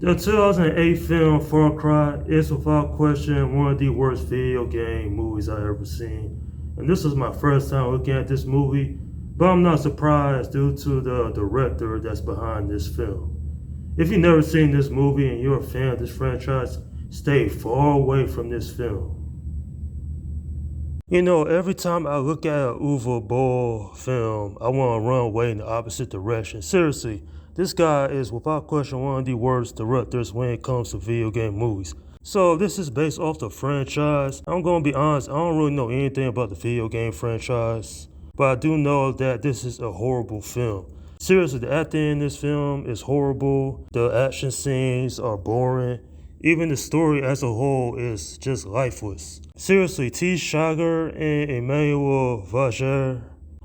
The 2008 film Far Cry is without question one of the worst video game movies I've ever seen. And this was my first time looking at this movie, but I'm not surprised due to the director that's behind this film. If you've never seen this movie and you're a fan of this franchise, stay far away from this film. You know, every time I look at an Uwe Boll film, I want to run away in the opposite direction. Seriously, this guy is without question one of the worst directors when it comes to video game movies. So this is based off the franchise. I'm going to be honest, I don't really know anything about the video game franchise, but I do know that this is a horrible film. Seriously, the acting in this film is horrible. The action scenes are boring. Even the story as a whole is just lifeless. Seriously, T. Schrager and Emmanuel Vacher,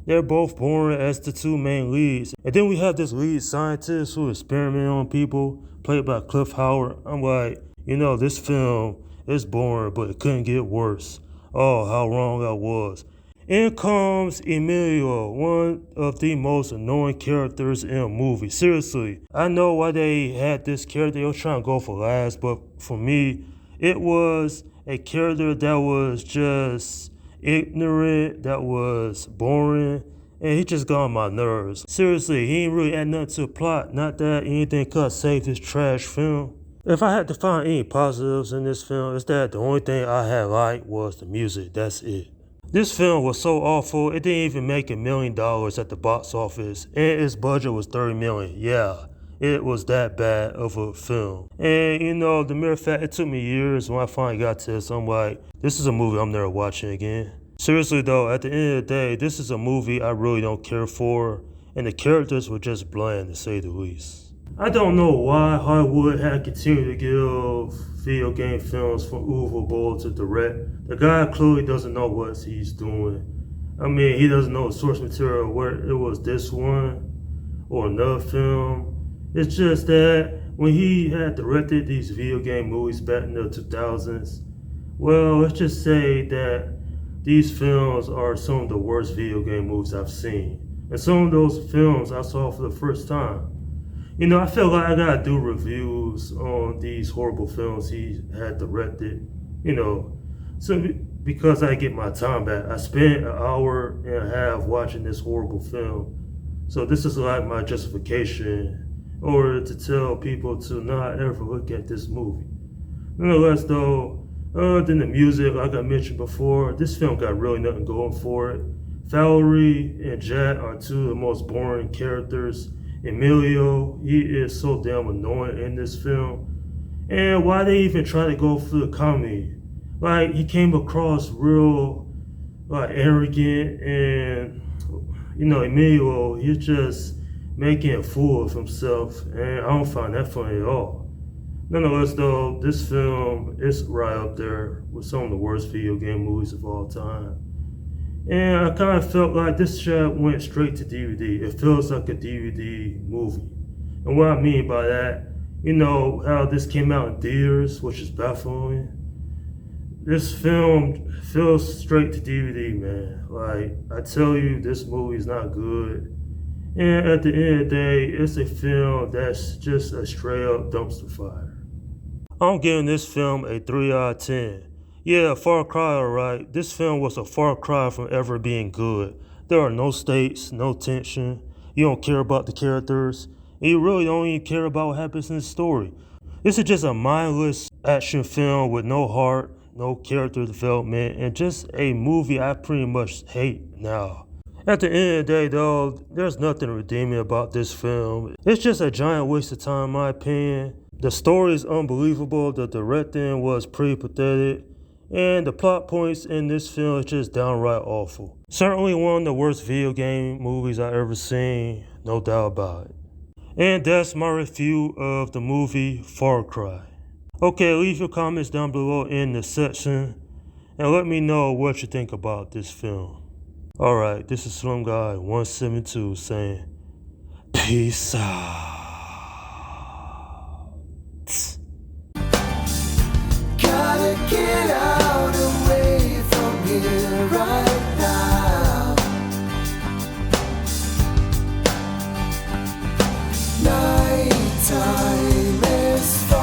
they're both boring as the two main leads. And then we have this lead scientist who experimented on people, played by Cliff Howard. I'm like, you know, this film is boring, but it couldn't get worse. Oh, how wrong I was. In comes Emilio, one of the most annoying characters in a movie. Seriously, I know why they had this character. They were trying to go for last, but for me, it was a character that was just ignorant, that was boring, and he just got on my nerves. Seriously, he ain't really add nothing to the plot. Not that anything could have saved this trash film. If I had to find any positives in this film, it's that the only thing I had liked was the music. That's it. This film was so awful, it didn't even make $1 million at the box office, and its budget was $30 million. Yeah, it was that bad of a film. And you know, the mere fact, it took me years when I finally got to this, I'm like, this is a movie I'm never watching again. Seriously though, at the end of the day, this is a movie I really don't care for, and the characters were just bland to say the least. I don't know why Hollywood had continued to give video game films from Uwe Boll to direct. The guy clearly doesn't know what he's doing. I mean, he doesn't know the source material, where it was this one or another film. It's just that when he had directed these video game movies back in the 2000s, well, let's just say that these films are some of the worst video game movies I've seen. And some of those films I saw for the first time. You know, I feel like I gotta do reviews on these horrible films he had directed, you know, so because I get my time back. I spent an hour and a half watching this horrible film. So this is like my justification in order to tell people to not ever look at this movie. Nonetheless though, other than the music, like I mentioned before, this film got really nothing going for it. Valerie and Jack are two of the most boring characters. Emilio, he is so damn annoying in this film. And why they even try to go for the comedy? Like, he came across real, like, arrogant, and, you know, Emilio, he's just making a fool of himself, and I don't find that funny at all. Nonetheless, though, this film is right up there with some of the worst video game movies of all time. And I kind of felt like this shit went straight to DVD. It feels like a DVD movie. And what I mean by that, you know how this came out in theaters, which is baffling. This film feels straight to DVD, man. Like, I tell you, this movie is not good. And at the end of the day, it's a film that's just a straight up dumpster fire. I'm giving this film a 3 out of 10. Yeah, Far Cry, alright. This film was a far cry from ever being good. There are no stakes, no tension. You don't care about the characters. And you really don't even care about what happens in the story. This is just a mindless action film with no heart, no character development, and just a movie I pretty much hate now. At the end of the day, though, there's nothing redeeming about this film. It's just a giant waste of time, in my opinion. The story is unbelievable. The directing was pretty pathetic. And the plot points in this film is just downright awful. Certainly one of the worst video game movies I've ever seen, no doubt about it. And that's my review of the movie Far Cry. Okay, leave your comments down below in the section and let me know what you think about this film. Alright, this is Slim Guy 172 saying, peace out. Gotta get out away from here right now. Nighttime is far.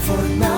for now.